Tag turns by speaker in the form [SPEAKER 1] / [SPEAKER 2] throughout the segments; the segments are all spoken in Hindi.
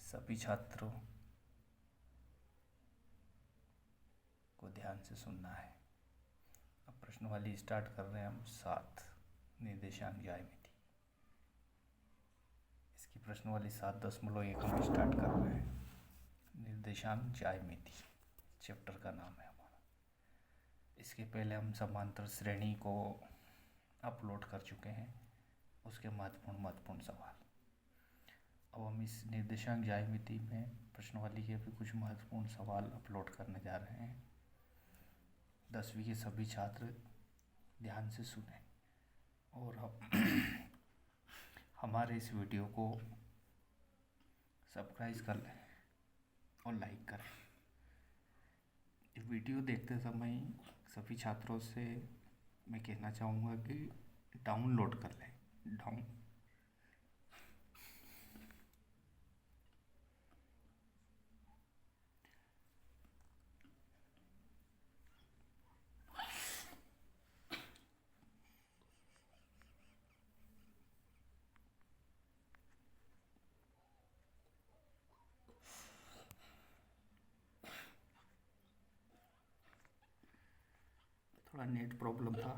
[SPEAKER 1] सभी छात्रों को ध्यान से सुनना है। अब प्रश्नवाली स्टार्ट कर रहे हैं हम 7 निर्देशांक ज्यामिति। इसकी प्रश्नवाली 7.1 हम स्टार्ट कर रहे हैं। निर्देशांक ज्यामिति चैप्टर का नाम है हमारा। इसके पहले हम समांतर श्रेणी को अपलोड कर चुके हैं, उसके महत्वपूर्ण सवाल। अब हम इस निर्देशांक ज्यामिति में प्रश्नवाली के भी कुछ महत्वपूर्ण सवाल अपलोड करने जा रहे हैं। 10वीं के सभी छात्र ध्यान से सुने और हमारे इस वीडियो को सब्सक्राइब कर लें और लाइक करें। वीडियो देखते समय सभी छात्रों से मैं कहना चाहूँगा कि डाउनलोड कर लें। थोड़ा नेट प्रॉब्लम था।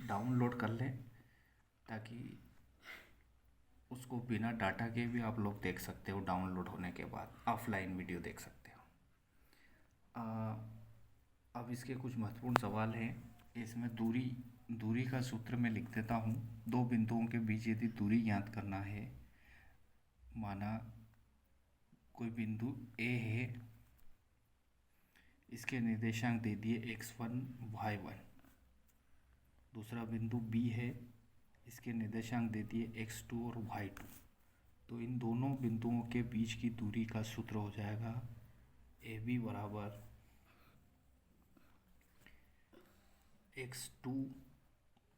[SPEAKER 1] डाउनलोड कर लें ताकि उसको बिना डाटा के भी आप लोग देख सकते हो। डाउनलोड होने के बाद ऑफलाइन वीडियो देख सकते हो। अब इसके कुछ महत्वपूर्ण सवाल हैं। इसमें दूरी का सूत्र मैं लिख देता हूँ। दो बिंदुओं के बीच यदि दूरी ज्ञात करना है, माना कोई बिंदु ए है, इसके निर्देशांक दे दिए x1 y1। दूसरा बिंदु बी है, इसके निर्देशांक दे दिए x2 और y2। तो इन दोनों बिंदुओं के बीच की दूरी का सूत्र हो जाएगा AB बराबर x2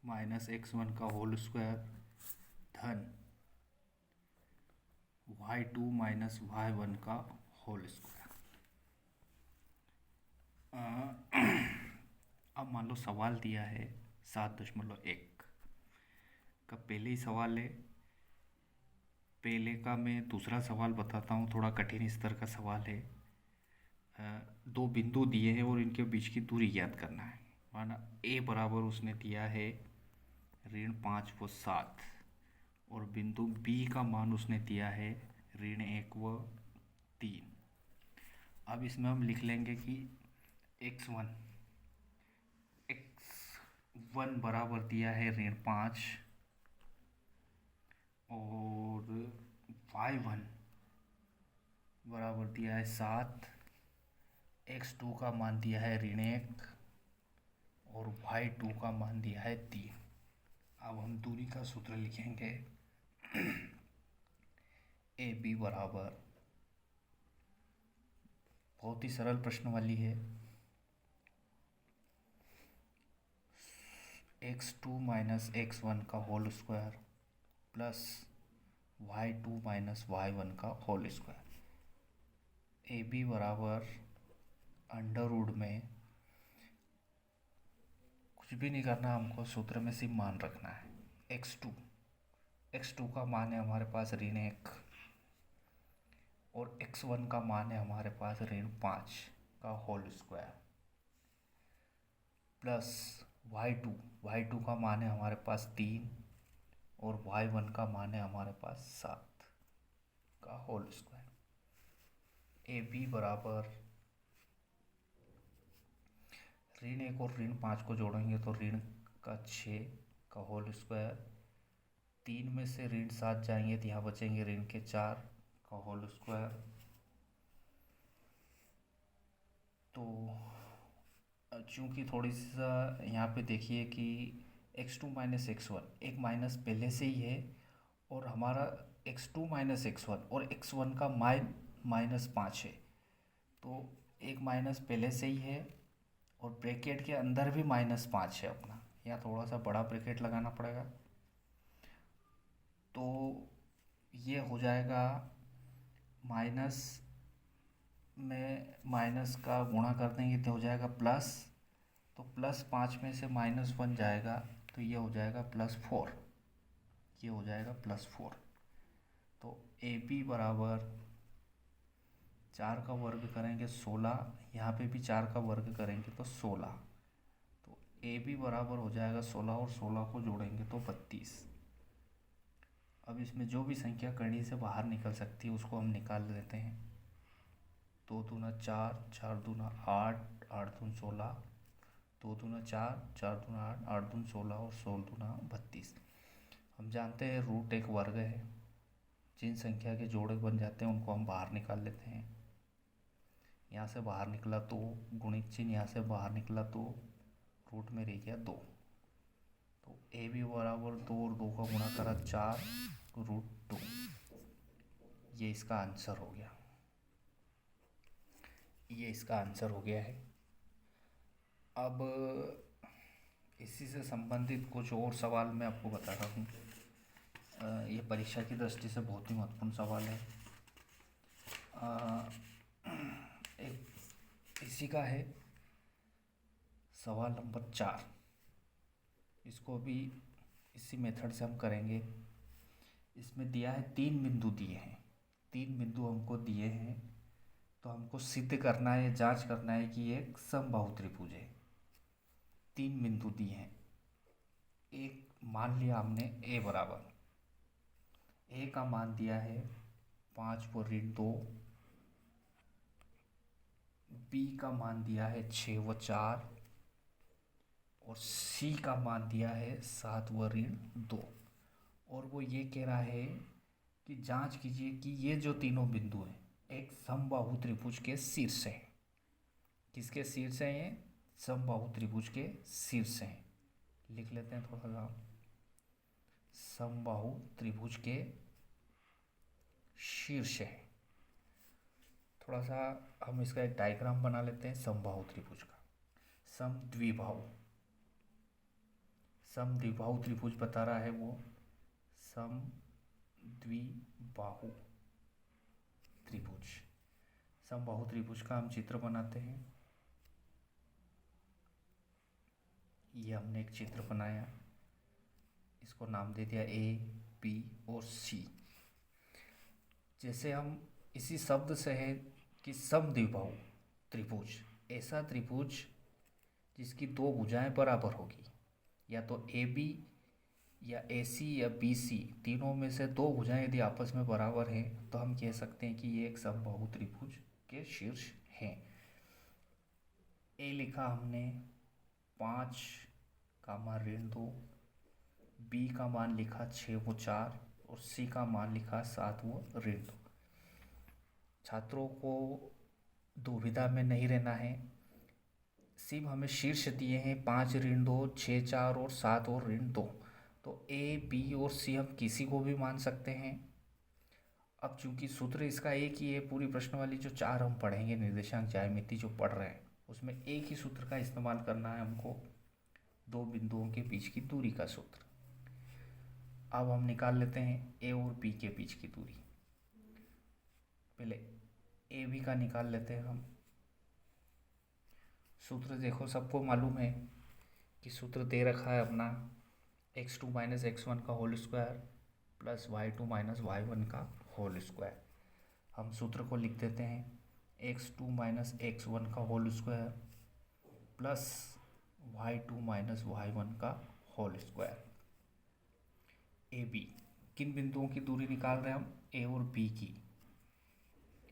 [SPEAKER 1] माइनस x1 का होल स्क्वायर धन y2 माइनस y1 का होल स्क्वायर। अब मान लो सवाल दिया है 7.1 का। पहले ही सवाल है, पहले का मैं दूसरा सवाल बताता हूँ। थोड़ा कठिन स्तर का सवाल है। दो बिंदु दिए हैं और इनके बीच की दूरी ज्ञात करना है। माना ए बराबर उसने दिया है -5 व 7 और बिंदु बी का मान उसने दिया है -1 व 3। अब इसमें हम लिख लेंगे कि x1 बराबर दिया है -5 और y1 बराबर दिया है 7, x2 का मान दिया है -1 और y2 का मान दिया है 3। अब हम दूरी का सूत्र लिखेंगे AB बराबर, बहुत ही सरल प्रश्न वाली है, x2 माइनस x1 का whole square plus y2 minus y1 का होल स्क्वायर। AB बराबर अंडर रूट में कुछ भी नहीं करना, हमको सूत्र में सिर्फ मान रखना है। x2 का मान है हमारे पास -1 और x1 का मान है हमारे पास -5 का होल स्क्वायर प्लस y2 का मान है हमारे पास 3 और y1 का मान है हमारे पास 7 का होल स्क्वायर। AB बराबर ऋण 1 और ऋण 5 को जोड़ेंगे तो ऋण का 6 का होल स्क्वायर। 3 में से ऋण 7 जाएंगे तो यहाँ बचेंगे ऋण के 4 का होल स्क्वायर। तो चूँकि थोड़ी सा यहाँ पे देखिए कि x2 माइनस x1 एक माइनस पहले से ही है और हमारा x2 माइनस x1 और x1 का -5 है, तो एक माइनस पहले से ही है और ब्रैकेट के अंदर भी -5 है अपना। यहाँ थोड़ा सा बड़ा ब्रैकेट लगाना पड़ेगा। तो ये हो जाएगा माइनस में माइनस का गुणा कर देंगे तो हो जाएगा प्लस। तो +5 में से -1 जाएगा तो ये हो जाएगा +4। ये हो जाएगा +4। तो ए बी बराबर 4 का वर्ग करेंगे 16, यहाँ पे भी 4 का वर्ग करेंगे तो 16। तो ए बी बराबर हो जाएगा 16 और 16 को जोड़ेंगे तो 32। अब इसमें जो भी संख्या कड़ी से बाहर निकल सकती है उसको हम निकाल लेते हैं। 2 दूना 4, 4 दूना 8, 8 दून 16, 2 दूना 4, 4 दूना 8, 8 दून 16 और 16 दूना 32। हम जानते हैं रूट एक वर्ग है। जिन संख्या के जोड़े बन जाते हैं उनको हम बाहर निकाल लेते हैं। यहाँ से बाहर निकला तो गुणित चिन्ह, यहाँ से बाहर निकला तो रूट में रह गया 2। तो ए बी बराबर 2 और 2 का गुणा करा 4 रूट 2। ये इसका आंसर हो गया। ये इसका आंसर हो गया है। अब इसी से संबंधित कुछ और सवाल मैं आपको बता रहा हूँ। ये परीक्षा की दृष्टि से बहुत ही महत्वपूर्ण सवाल है। एक इसी का है सवाल नंबर 4। इसको भी इसी मेथड से हम करेंगे। इसमें दिया है 3 बिंदु दिए हैं। 3 बिंदु हमको दिए हैं, तो हमको सिद्ध करना है, जांच करना है कि ये एक समबाहु त्रिभुज है। 3 बिंदु दिए हैं। एक मान लिया हमने ए बराबर, ए का मान दिया है 5 व ऋण 2, बी का मान दिया है 6 व 4 और सी का मान दिया है 7 व ऋण 2। और वो ये कह रहा है कि जांच कीजिए कि ये जो तीनों बिंदु हैं एक समबाहु त्रिभुज के शीर्ष हैं। किसके शीर्ष हैं ये? समबाहु त्रिभुज के शीर्ष हैं। लिख लेते हैं थोड़ा सा। समबाहु त्रिभुज के शीर्ष है। थोड़ा सा हम इसका एक डायग्राम बना लेते हैं समबाहु त्रिभुज का। समद्विबाहु त्रिभुज बता रहा है वो। समद्विबाहु त्रिभुज, समबाहु त्रिभुज का हम चित्र बनाते हैं। ये हमने एक चित्र बनाया, इसको नाम दे दिया ए, बी और सी। जैसे हम इसी शब्द से है कि समद्विबाहु त्रिभुज, ऐसा त्रिभुज जिसकी 2 भुजाएं बराबर होगी, या तो ए बी या ए सी या बी सी, तीनों में से 2 भुजाएं यदि आपस में बराबर हैं तो हम कह सकते हैं कि ये एक समबाहु त्रिभुज के शीर्ष हैं। ए लिखा हमने 5 का मान ऋण 2, बी का मान लिखा 6 व 4 और सी का मान लिखा 7 व ऋण 2। छात्रों को दुविधा में नहीं रहना है। सिर्फ हमें शीर्ष दिए हैं 5 ऋण 2, 6 4 और 7 और ऋण 2। तो ए, बी और सी हम किसी को भी मान सकते हैं। अब चूंकि सूत्र इसका एक ही है, पूरी प्रश्न वाली जो 4 हम पढ़ेंगे निर्देशांक ज्यामिति जो पढ़ रहे हैं उसमें एक ही सूत्र का इस्तेमाल करना है हमको, 2 बिंदुओं के बीच की दूरी का सूत्र। अब हम निकाल लेते हैं ए और बी के बीच की दूरी। पहले ए बी का निकाल लेते हैं हम। सूत्र देखो, सबको मालूम है कि सूत्र दे रखा है अपना x2 माइनस x1 का whole square plus y2 minus y1 का होल स्क्वायर। हम सूत्र को लिख देते हैं x2 माइनस x1 का whole square plus y2 minus y1 का होल स्क्वायर। ए बी, किन बिंदुओं की दूरी निकाल रहे हैं हम? ए और बी की,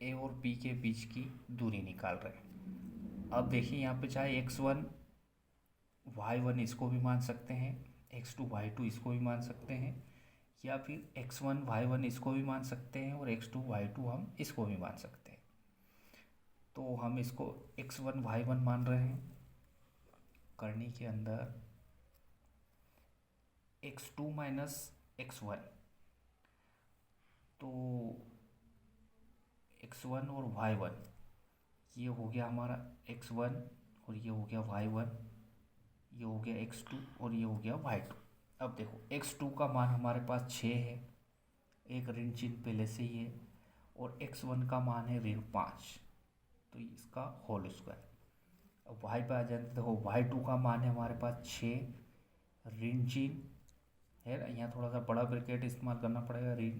[SPEAKER 1] ए और बी के बीच की दूरी निकाल रहे हैं। अब देखिए यहाँ पे चाहे x1 y1 इसको भी मान सकते हैं, x2 y2 इसको भी मान सकते हैं, या फिर x1 y1 इसको भी मान सकते हैं और x2 y2 हम इसको भी मान सकते हैं। तो हम इसको x1 y1 मान रहे हैं। करनी के अंदर x2 माइनस x1, तो x1 और y1 ये हो गया हमारा x1 और ये हो गया y1, ये हो गया x2 और ये हो गया y2। अब देखो x2 का मान हमारे पास 6 है, एक ऋण चिन्ह पहले से ही है, और x1 का मान है ऋण 5, तो इसका होल स्क्वायर। अब y पे आ जाते, देखो y2 का मान है हमारे पास 6, ऋण चिन्ह है, यहाँ थोड़ा सा बड़ा ब्रैकेट इस्तेमाल करना पड़ेगा, ऋण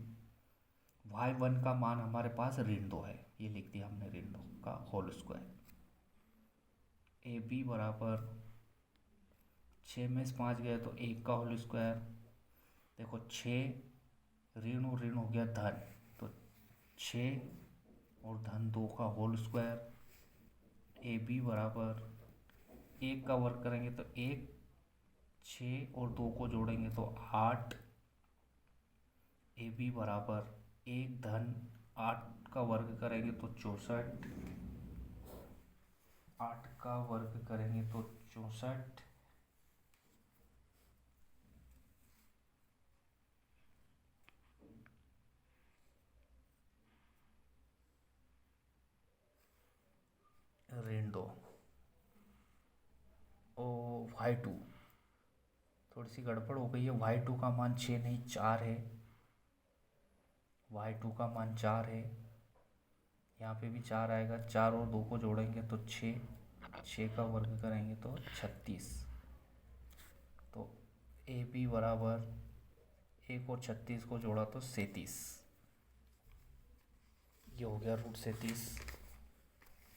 [SPEAKER 1] y1 का मान हमारे पास ऋण 2 है, ये लिख दिया हमने ऋण 2 का होल स्क्वायर। ए बी बराबर 6 में से 5 गए तो 1 का होल स्क्वायर। देखो 6 ऋण और ऋण हो गया धन, तो 6 और धन 2 का होल स्क्वायर। ए बी बराबर 1 का वर्ग करेंगे तो 1, 6 और 2 को जोड़ेंगे तो 8। ए बी बराबर 1 धन 8 का वर्ग करेंगे तो 64, 8 का वर्ग करेंगे तो 64। ऋण 2 ओ y2 थोड़ी सी गड़बड़ हो गई है। y2 का मान 6 नहीं 4 है, y2 का मान 4 है। यहाँ पे भी 4 आएगा, 4 और 2 को जोड़ेंगे तो 6, 6 का वर्ग करेंगे तो 36। तो ए बी बराबर 1 और 36 को जोड़ा तो 37, ये हो गया √37।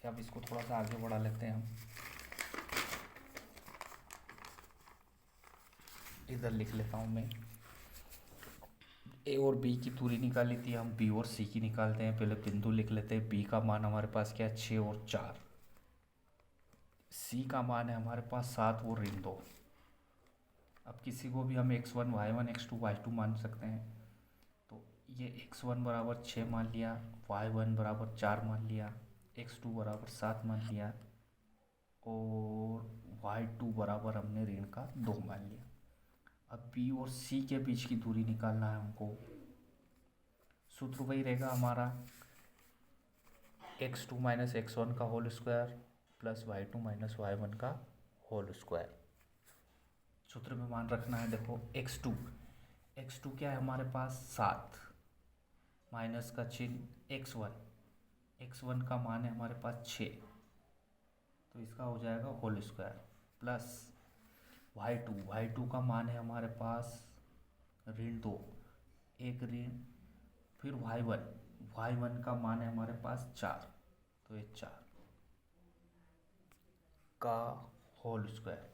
[SPEAKER 1] अब इसको थोड़ा सा आगे बढ़ा लेते हैं हम, इधर लिख लेता हूँ मैं। ए और बी की दूरी निकाली थी, हम बी और सी की निकालते हैं। पहले बिंदु लिख लेते हैं। बी का मान हमारे पास क्या है 6 और 4, सी का मान है हमारे पास 7 और ऋण 2। अब किसी को भी हम x1 y1 x2 y2 मान सकते हैं। तो ये x1 बराबर 6 मान लिया, y1 बराबर 4 मान लिया, x2 बराबर 7 मान लिया और y2 बराबर हमने ऋण का 2 मान लिया। अब बी और सी के बीच की दूरी निकालना है हमको। सूत्र वही रहेगा हमारा, x2 माइनस x1 का whole square plus y2 minus y1 का होल स्क्वायर। सूत्र में मान रखना है। देखो x2 क्या है हमारे पास 7, माइनस का चिन्ह x1 का मान है हमारे पास 6, तो इसका हो जाएगा होल स्क्वायर प्लस y2 का मान है हमारे पास ऋण 2, एक ऋण, फिर y1 का मान है हमारे पास 4, तो ये 4 का होल स्क्वायर।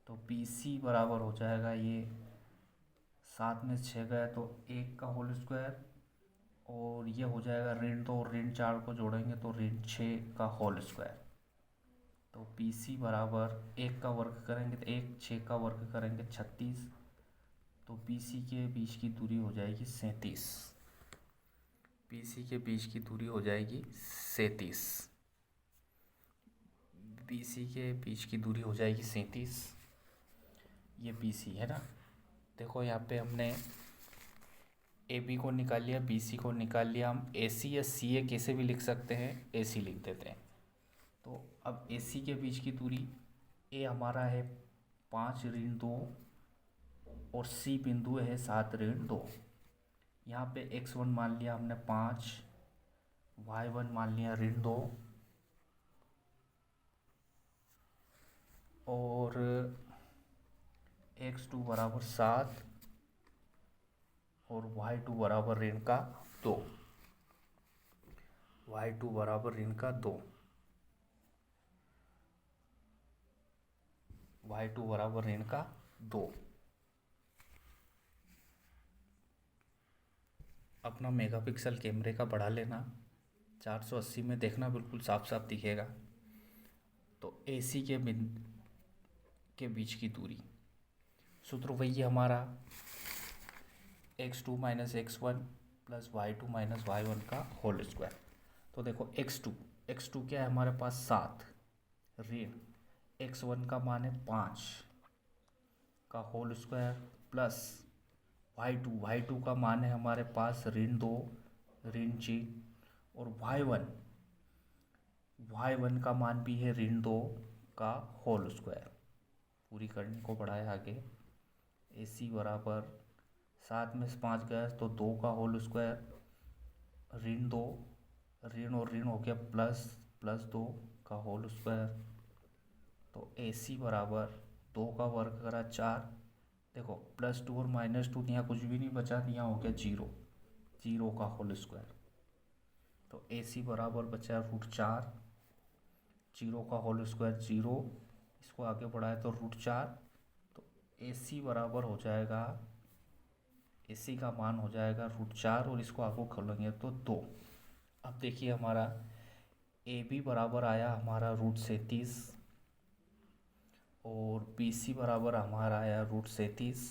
[SPEAKER 1] तो बी सी बराबर हो जाएगा, ये 7 में 6 गया तो 1 का होल स्क्वायर और ये हो जाएगा ऋण 2 और ऋण 4 को जोड़ेंगे तो ऋण 6 का होल स्क्वायर। तो पी सी बराबर 1 का वर्ग करेंगे तो 1, 6 का वर्ग करेंगे 36, तो बी सी के बीच की दूरी हो जाएगी 37। बी सी के बीच की दूरी हो जाएगी 37, बी सी के बीच की दूरी हो जाएगी 37। ये बी सी है ना। देखो यहाँ पे हमने ए बी को निकाल लिया, बी सी को निकाल लिया। हम ए सी या सी ए कैसे भी लिख सकते हैं, ए सी लिख देते हैं। तो अब ए सी के बीच की दूरी, ए हमारा है 5 ऋण 2 और सी बिंदु है 7 ऋण 2। यहाँ पे x1 मान लिया हमने 5, y1 मान लिया ऋण 2 और x2 बराबर 7 और y2 बराबर ऋण का 2, y2 बराबर ऋण का 2, y2 बराबर ऋण का 2। अपना मेगापिक्सल कैमरे का बढ़ा लेना, 480 में देखना, बिल्कुल साफ साफ दिखेगा। तो ए सी के बीच की दूरी, सूत्र वही है हमारा, x2 minus x1 plus y2 minus y1 का होल स्क्वायर। तो देखो x2 क्या है हमारे पास 7 ऋण x1 का मान है 5 का होल स्क्वायर प्लस y2 का मान है हमारे पास ऋण 2 ऋण चिन्ह और y1 का मान भी है ऋण 2 का होल स्क्वायर। पूरी करने को बढ़ाया आगे। ए सी बराबर 7 में से 5 गया तो 2 का होल स्क्वायर ऋण 2, ऋण और ऋण हो गया प्लस 2 का होल स्क्वायर। तो ए सी बराबर 2 का वर्ग करा 4, देखो +2 और -2 यहाँ कुछ भी नहीं बचा, यहाँ हो गया 0, 0 का होल स्क्वायर। तो AC बराबर बचा √4, 0 का होल स्क्वायर 0, इसको आगे बढ़ाए तो √4, तो AC बराबर हो जाएगा, AC का मान हो जाएगा √4 और इसको आगे खोलेंगे तो 2। अब देखिए हमारा AB बराबर आया हमारा √37 और BC बराबर हमारा आया √37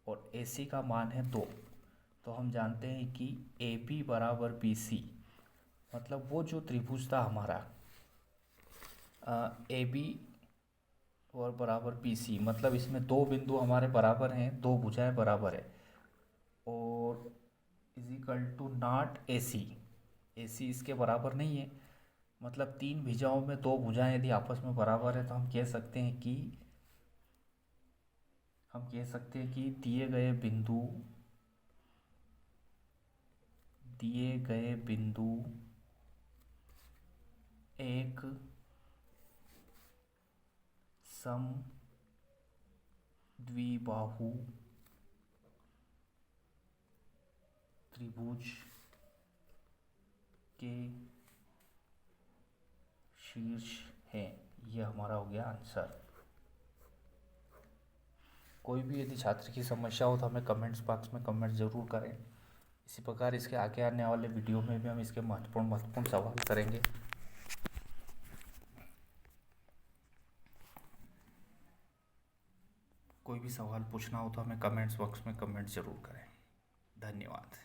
[SPEAKER 1] और AC का मान है 2। तो हम जानते हैं कि AB बराबर BC, मतलब वो जो त्रिभुज था हमारा AB और बराबर BC, मतलब इसमें 2 बिंदु हमारे बराबर हैं, 2 भुजाएं बराबर है, और = AC, AC इसके बराबर नहीं है, मतलब 3 भुजाओं में 2 भुजाएं यदि आपस में बराबर है तो हम कह सकते हैं कि दिए गए बिंदु एक समद्विबाहु त्रिभुज के शीर्ष है। यह हमारा हो गया आंसर। कोई भी यदि छात्र की समस्या हो तो हमें कमेंट्स बॉक्स में कमेंट ज़रूर करें। इसी प्रकार इसके आगे आने वाले वीडियो में भी हम इसके महत्वपूर्ण सवाल करेंगे। कोई भी सवाल पूछना हो तो हमें कमेंट्स बॉक्स में कमेंट ज़रूर करें। धन्यवाद।